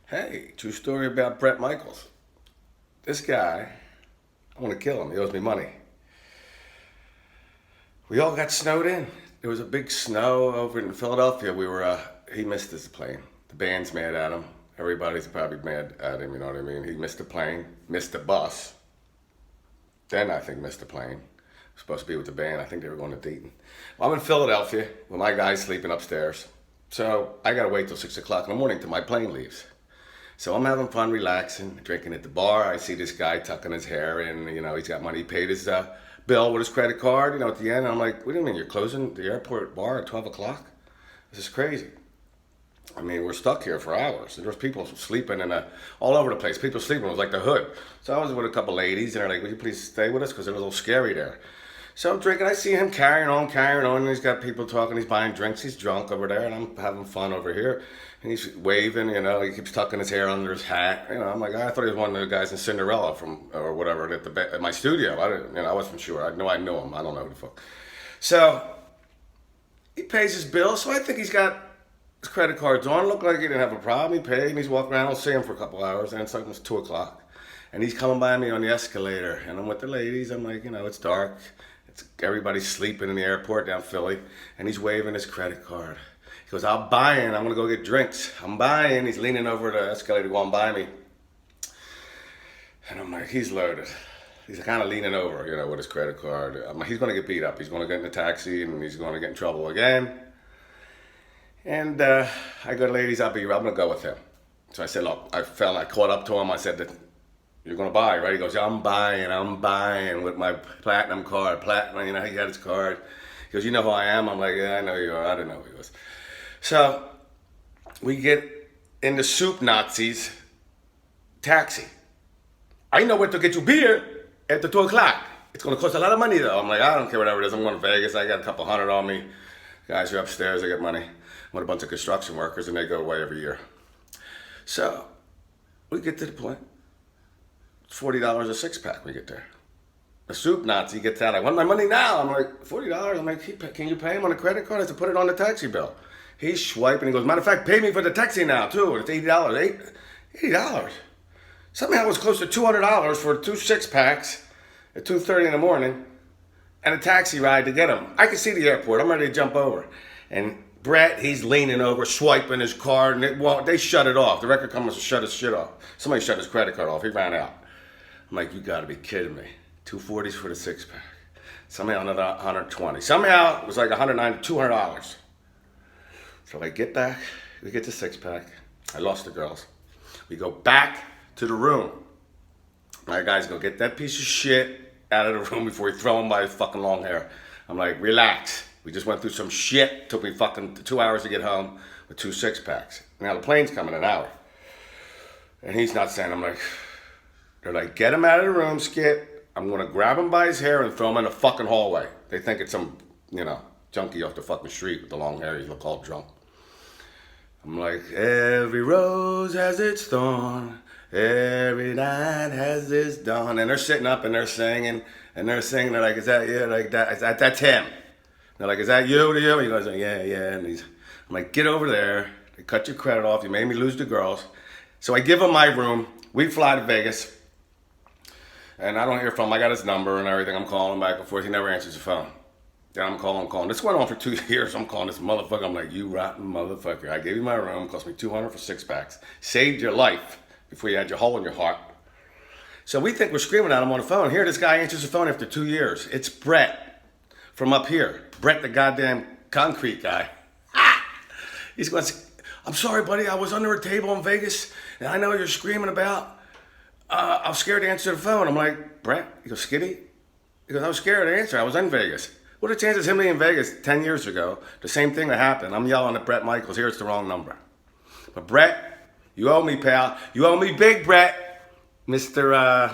Hey, true story about Bret Michaels. This guy, I want to kill him. He owes me money. We all got snowed in. There was a big snow over in Philadelphia. He missed his plane. The band's mad at him. Everybody's probably mad at him, you know what I mean? He missed the plane, missed the bus. Then I think missed the plane. Supposed to be with the band. I think they were going to Dayton. Well, I'm in Philadelphia with my guy sleeping upstairs. So I got to wait till 6 o'clock in the morning till my plane leaves. So I'm having fun, relaxing, drinking at the bar. I see this guy tucking his hair in. He's got money. He paid his bill with his credit card, at the end. I'm like, what do you mean? You're closing the airport bar at 12 o'clock? This is crazy. I mean, we're stuck here for hours. There was people sleeping all over the place. People sleeping. It was like the hood. So I was with a couple ladies, and they're like, will you please stay with us? Because it was a little scary there. So I'm drinking. I see him carrying on. And he's got people talking. He's buying drinks. He's drunk over there, and I'm having fun over here. And he's waving, he keeps tucking his hair under his hat. I'm like, I thought he was one of the guys in Cinderella or whatever at my studio. I wasn't sure. I knew him. I don't know who the fuck. So he pays his bill. So I think he's got his credit cards on. Looked like he didn't have a problem. He paid, and he's walking around. I'll see him for a couple hours, and it's like it's 2 o'clock. And he's coming by me on the escalator, and I'm with the ladies. I'm like, it's dark. Everybody's sleeping in the airport down Philly, and he's waving his credit card. He goes, I'm buying. I'm going to go get drinks. I'm buying. He's leaning over the escalator going by me. And I'm like, he's loaded. He's kind of leaning over, with his credit card. I'm like, he's going to get beat up. He's going to get in a taxi, and he's going to get in trouble again. And I go, ladies, I'm going to go with him. So I said, look, I caught up to him. I said, you're going to buy, right? He goes, yeah, I'm buying with my platinum card. Platinum, he got his card. He goes, you know who I am? I'm like, yeah, I know you are. I didn't know who he was. So we get in the Soup Nazis taxi. I know where to get you beer after 2 o'clock. It's going to cost a lot of money, though. I'm like, I don't care whatever it is. I'm going to Vegas. I got a couple hundred on me. Guys are upstairs. They get money. I'm with a bunch of construction workers, and they go away every year. So we get to the point. It's $40 a six-pack we get there. The Soup Nazi gets out. I want my money now. I'm like, $40? I'm like, can you pay him on a credit card? I have to put it on the taxi bill. He's swiping. He goes, matter of fact, pay me for the taxi now, too. It's $80. $80? Somehow it was close to $200 for 2 six-packs at 2:30 in the morning and a taxi ride to get him. I can see the airport. I'm ready to jump over. And Bret, he's leaning over, swiping his card, and they shut it off. The record company shut his shit off. Somebody shut his credit card off. He ran out. I'm like, you got to be kidding me. 240s for the six-pack. Somehow another 120. Somehow it was like $190, $200. So I get back, we get the six-pack. I lost the girls. We go back to the room. My guys go, get that piece of shit out of the room before we throw him by his fucking long hair. I'm like, relax. We just went through some shit. Took me fucking 2 hours to get home with 2 six-packs. Now the plane's coming in an hour. And he's not saying, they're like, get him out of the room, Skip. I'm going to grab him by his hair and throw him in the fucking hallway. They think it's some, junkie off the fucking street with the long hair. He look all drunk. I'm like, every rose has its thorn. Every night has its dawn. And they're sitting up and they're singing. And they're singing. They're like, is that you? Like that's him. They're like, is that you to you? And he goes, yeah. And I'm like, get over there. They cut your credit off. You made me lose the girls. So I give him my room. We fly to Vegas. And I don't hear from him. I got his number and everything. I'm calling him back and forth. He never answers the phone. Then I'm calling. This went on for 2 years. I'm calling this motherfucker. I'm like, you rotten motherfucker. I gave you my room. It cost me $200 for six-packs. Saved your life before you had your hole in your heart. So we think we're screaming at him on the phone. Here, this guy answers the phone after 2 years. It's Bret from up here. Bret, the goddamn concrete guy. He's going, I'm sorry, buddy. I was under a table in Vegas, and I know what you're screaming about. I was scared to answer the phone. I'm like, Bret? He goes, Skitty? He goes, I was scared to answer. I was in Vegas. What are the chances of him being in Vegas 10 years ago? The same thing that happened. I'm yelling at Bret Michaels. Here, it's the wrong number. But Bret, you owe me, pal. You owe me big, Bret. Mr.